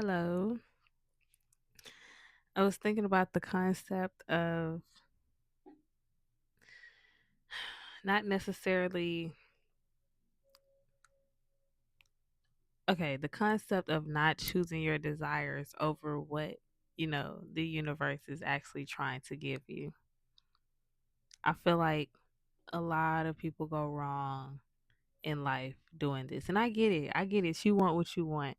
Hello. I was thinking about the concept of not necessarily, okay, the concept of not choosing your desires over what, the universe is actually trying to give you. I feel like a lot of people go wrong in life doing this. And I get it. I get it. You want what you want.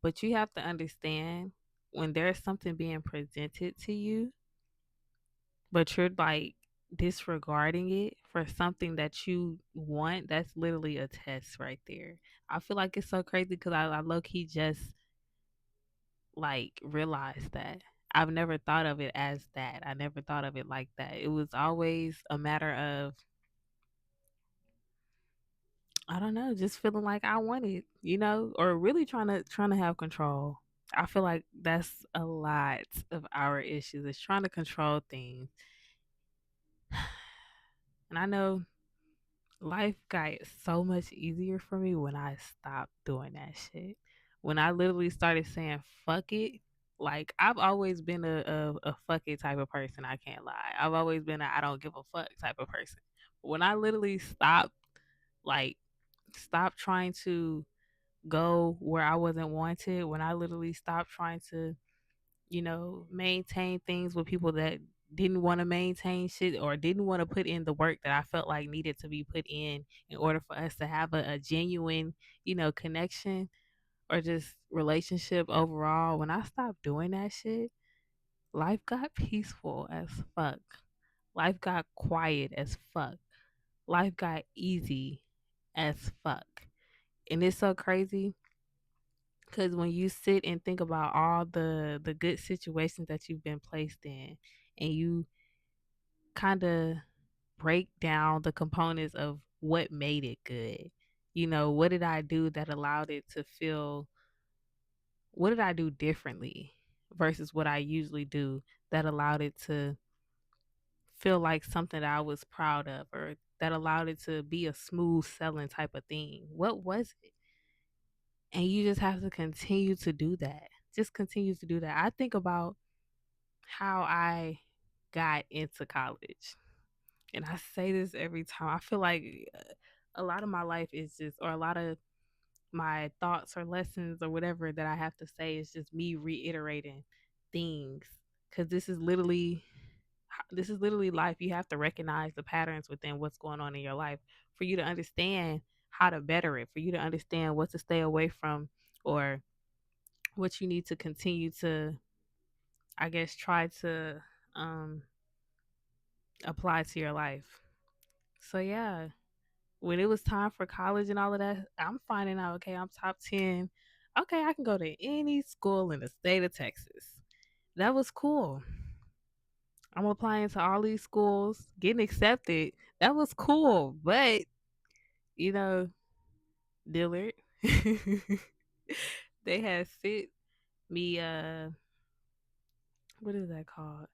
But you have to understand when there's something being presented to you but you're like disregarding it for something that you want, that's literally a test right there. I feel like it's so crazy because I low key just like realized that. I've never thought of it as that. I never thought of it like that. It was always a matter of, I don't know, just feeling like I want it, or really trying to have control. I feel like that's a lot of our issues. Is trying to control things. And I know life got so much easier for me when I stopped doing that shit. When I literally started saying fuck it, like I've always been a fuck it type of person, I can't lie. I've always been a I don't give a fuck type of person. When I literally like stopped trying to go where I wasn't wanted, when I literally stopped trying to maintain things with people that didn't want to maintain shit or didn't want to put in the work that I felt like needed to be put in order for us to have a genuine, connection or just relationship overall. When I stopped doing that shit, life got peaceful as fuck. Life got quiet as fuck. Life got easy as fuck. And it's so crazy because when you sit and think about all the good situations that you've been placed in, and you kind of break down the components of what made it good, what did I do that allowed it to feel? What did I do differently versus what I usually do that allowed it to feel like something that I was proud of, or that allowed it to be a smooth selling type of thing? What was it? And you just have to continue to do that. Just continue to do that. I think about how I got into college. And I say this every time. I feel like a lot of my life is just, or a lot of my thoughts or lessons or whatever that I have to say is just me reiterating things. Cause this is literally life. You have to recognize the patterns within what's going on in your life for you to understand how to better it, for you to understand what to stay away from, or what you need to continue to, I guess, try to um apply to your life. So yeah, when it was time for college and all of that, I'm finding out, okay, I'm top 10. Okay, I can go to any school in the state of Texas. That was cool. I'm applying to all these schools, getting accepted. That was cool. But, you know, Dillard, they had sent me what is that called?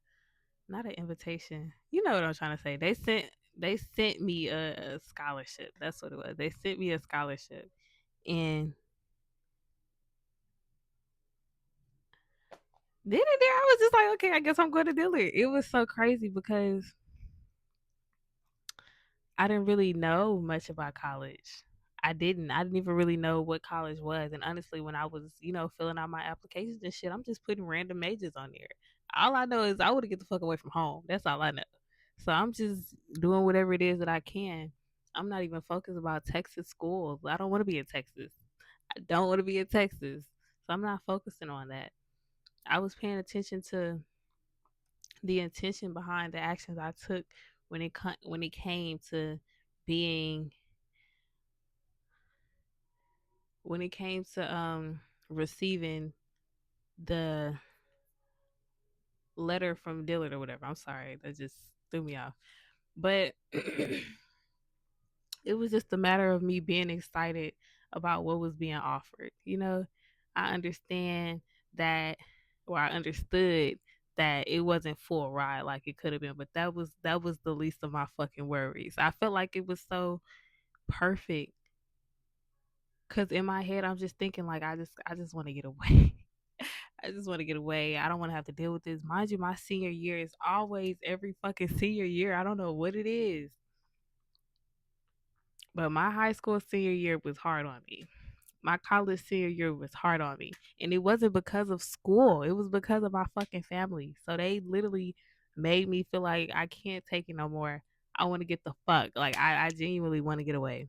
Not an invitation. You know what I'm trying to say. They sent me a scholarship. That's what it was. They sent me a scholarship. And then and there, I was just like, okay, I guess I'm going to Dillard. It was so crazy because I didn't really know much about college. I didn't even really know what college was. And honestly, when I was, filling out my applications and shit, I'm just putting random majors on there. All I know is I want to get the fuck away from home. That's all I know. So I'm just doing whatever it is that I can. I'm not even focused about Texas schools. I don't want to be in Texas. I don't want to be in Texas. So I'm not focusing on that. I was paying attention to the intention behind the actions I took when it came to being when it came to receiving the letter from Dillard or whatever. I'm sorry, that just threw me off. But it was just a matter of me being excited about what was being offered. I understand that, or I understood that it wasn't full ride like it could have been, but that was the least of my fucking worries. I felt like it was so perfect because in my head I'm just thinking like I just want to get away. I just want to get away. I don't want to have to deal with this. Mind you, my senior year is always every fucking senior year. I don't know what it is. But my high school senior year was hard on me. My college senior year was hard on me. And it wasn't because of school. It was because of my fucking family. So they literally made me feel like I can't take it no more. I want to get the fuck. Like I genuinely want to get away.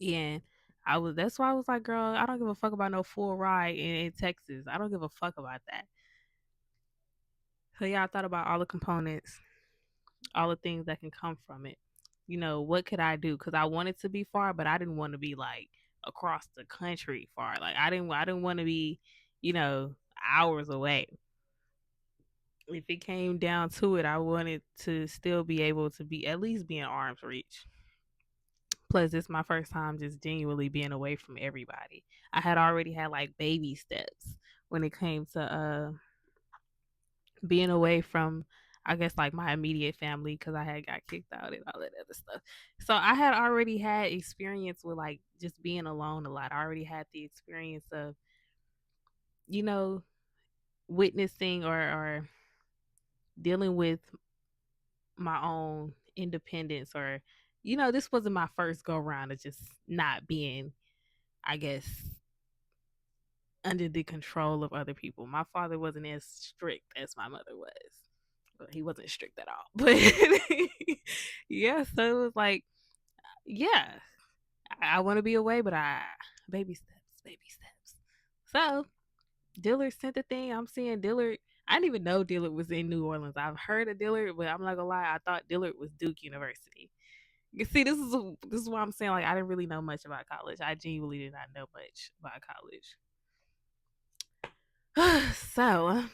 And that's why I was like, girl, I don't give a fuck about no full ride in Texas. I don't give a fuck about that. So yeah, I thought about all the components, all the things that can come from it. What could I do? Because I wanted to be far, but I didn't want to be like across the country far. Like I didn't want to be, you know, hours away. If it came down to it, I wanted to still be able to be at least be in arm's reach. Plus, it's my first time just genuinely being away from everybody. I had already had like baby steps when it came to being away from, I guess, like my immediate family because I had got kicked out and all that other stuff. So I had already had experience with like just being alone a lot. I already had the experience of, you know, witnessing or dealing with my own independence, or this wasn't my first go round of just not being, I guess, under the control of other people. My father wasn't as strict as my mother was. Well, he wasn't strict at all. But yeah, so it was like, yeah, I want to be away, but baby steps, baby steps. So Dillard sent the thing. I'm seeing Dillard. I didn't even know Dillard was in New Orleans. I've heard of Dillard, but I'm not gonna lie. I thought Dillard was Duke University. You see, this is why I'm saying like I didn't really know much about college. I genuinely did not know much about college. So,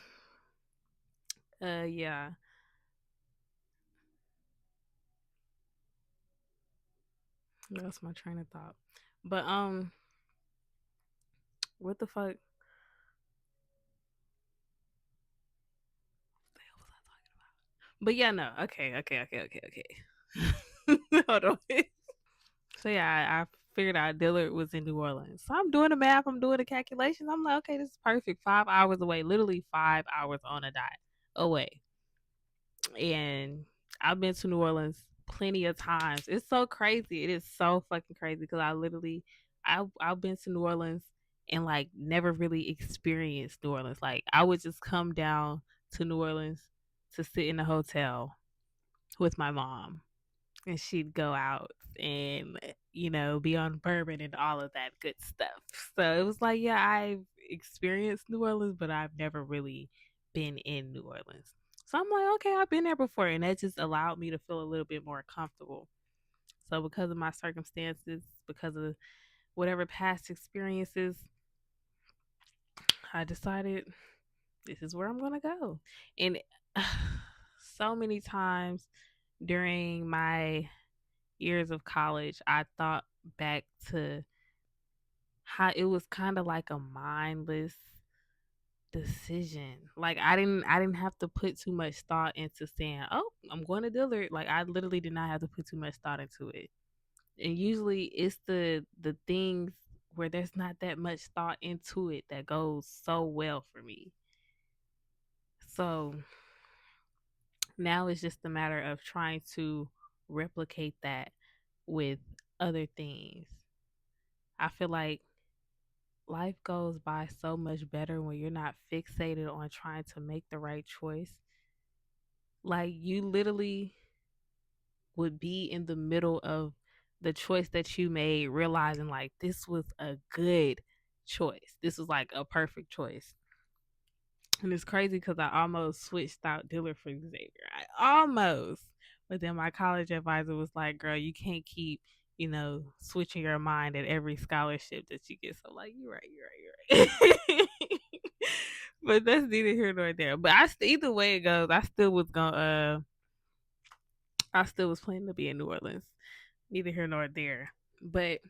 yeah, that's my train of thought. But what the fuck? But yeah, no. Okay, okay, okay, okay, okay. Hold on. So yeah, I figured out Dillard was in New Orleans. So I'm doing the math. I'm doing the calculations. I'm like, okay, this is perfect. 5 hours away. Literally 5 hours on a dot away. And I've been to New Orleans plenty of times. It's so crazy. It is so fucking crazy because I've been to New Orleans and like never really experienced New Orleans. Like I would just come down to New Orleans to sit in a hotel with my mom, and she'd go out and be on bourbon and all of that good stuff. So it was like, yeah, I've experienced New Orleans, but I've never really been in New Orleans. So I'm like, okay, I've been there before, and that just allowed me to feel a little bit more comfortable. So because of my circumstances, because of whatever past experiences, I decided this is where I'm gonna go. And so many times during my years of college, I thought back to how it was kind of like a mindless decision. Like I didn't have to put too much thought into saying, "Oh, I'm going to Dillard." Like I literally did not have to put too much thought into it. And usually it's the things where there's not that much thought into it that goes so well for me. So now it's just a matter of trying to replicate that with other things. I feel like life goes by so much better when you're not fixated on trying to make the right choice. Like you literally would be in the middle of the choice that you made, realizing like this was a good choice. This was like a perfect choice. And it's crazy because I almost switched out Dillard for Xavier. I almost. But then my college advisor was like, girl, you can't keep, switching your mind at every scholarship that you get. So I'm like, you're right, you're right, you're right. But that's neither here nor there. But either way it goes, I still was planning to be in New Orleans. Neither here nor there. But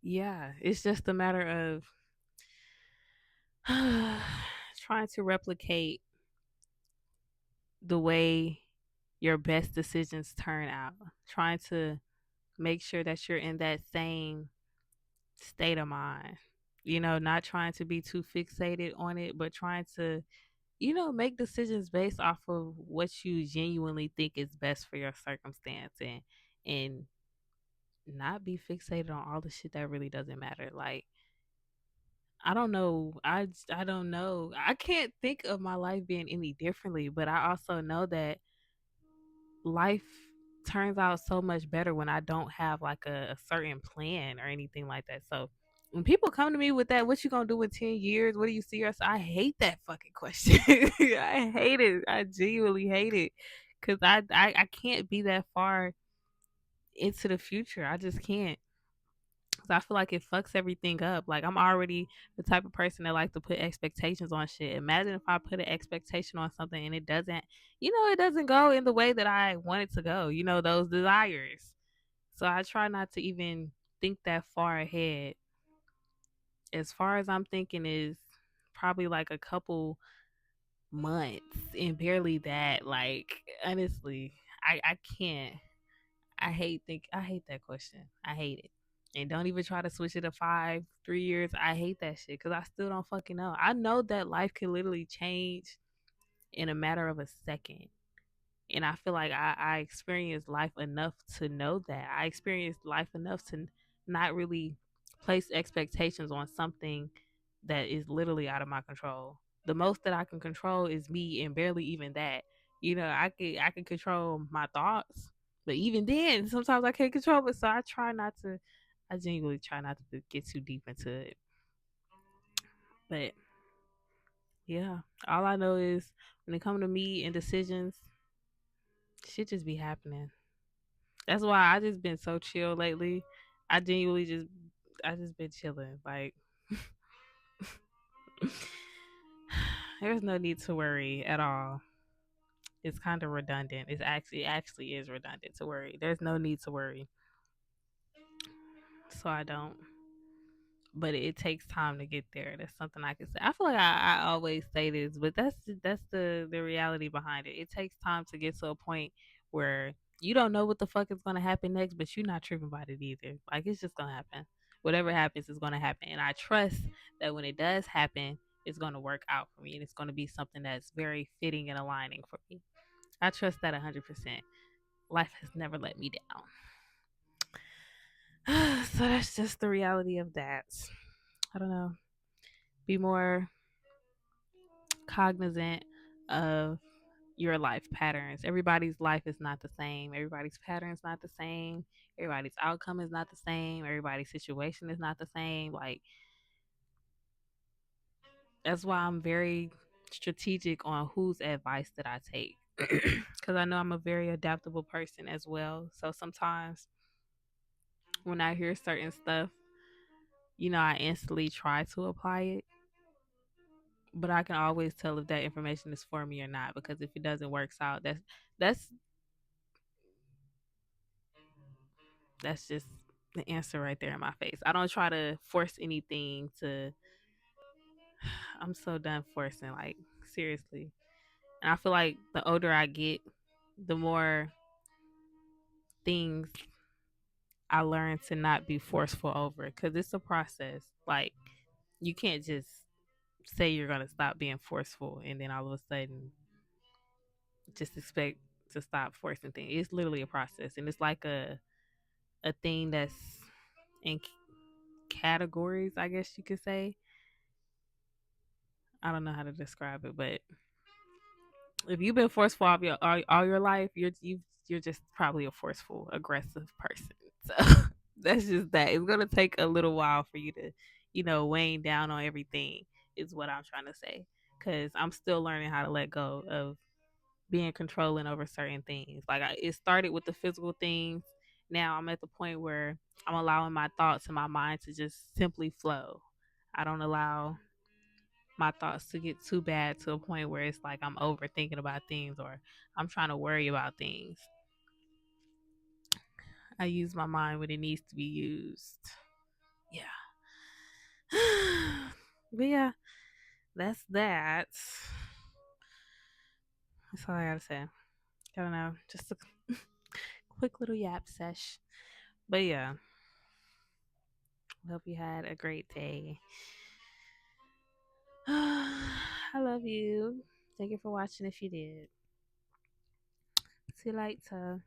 yeah, it's just a matter of trying to replicate the way your best decisions turn out. Trying to make sure that you're in that same state of mind. not trying to be too fixated on it, but trying to, make decisions based off of what you genuinely think is best for your circumstance, and not be fixated on all the shit that really doesn't matter. Like, I don't know. I don't know. I can't think of my life being any differently, but I also know that life turns out so much better when I don't have like a certain plan or anything like that. So when people come to me with that, what you gonna do in 10 years? What do you see yourself? I hate that fucking question. I hate it. I genuinely hate it because I can't be that far into the future. I just can't. 'Cause I feel like it fucks everything up. Like, I'm already the type of person that like to put expectations on shit. Imagine if I put an expectation on something and it doesn't go in the way that I want it to go. Those desires. So I try not to even think that far ahead. As far as I'm thinking is probably like a couple months and barely that. Like, honestly, I can't. I hate that question. I hate it. And don't even try to switch it to 5, 3 years. I hate that shit because I still don't fucking know. I know that life can literally change in a matter of a second. And I feel like I experienced life enough to know that. I experienced life enough to not really place expectations on something that is literally out of my control. The most that I can control is me, and barely even that. I can control my thoughts, but even then, sometimes I can't control it. So I try not to. I genuinely try not to get too deep into it. But yeah, all I know is when it comes to me and decisions, shit just be happening. That's why I just been so chill lately. I genuinely I just been chilling. Like, there's no need to worry at all. It's kind of redundant. It actually is redundant to worry. There's no need to worry. So I don't. But it takes time to get there. That's something I can say. I feel like I always say this, but that's the reality behind it. It takes time to get to a point where you don't know what the fuck is gonna happen next, but you're not tripping about it either. Like, it's just gonna happen. Whatever happens is gonna happen, and I trust that when it does happen, it's gonna work out for me, and it's gonna be something that's very fitting and aligning for me. I trust that 100%. Life has never let me down. So that's just the reality of that. I don't know. Be more cognizant of your life patterns. Everybody's life is not the same. Everybody's pattern is not the same. Everybody's outcome is not the same. Everybody's situation is not the same. Like, that's why I'm very strategic on whose advice that I take. Because I know I'm a very adaptable person as well. So sometimes when I hear certain stuff, I instantly try to apply it, but I can always tell if that information is for me or not, because if it doesn't work out, that's that's just the answer right there in my face. I don't try to force anything to. I'm so done forcing, like, seriously. And I feel like the older I get, the more things I learn to not be forceful over, because it's a process. Like, you can't just say you're gonna stop being forceful and then all of a sudden just expect to stop forcing things. It's literally a process, and it's like a thing that's in categories, I guess you could say. I don't know how to describe it, but if you've been forceful all your life, you're just probably a forceful, aggressive person. So that's just that. It's gonna take a little while for you to, weighing down on everything is what I'm trying to say. Cause I'm still learning how to let go of being controlling over certain things. Like, it started with the physical things. Now I'm at the point where I'm allowing my thoughts and my mind to just simply flow. I don't allow my thoughts to get too bad to a point where it's like I'm overthinking about things or I'm trying to worry about things. I use my mind when it needs to be used. Yeah. But yeah, that's that. That's all I gotta say. I don't know. Just a quick little yap sesh. But yeah. Hope you had a great day. I love you. Thank you for watching if you did. See you later.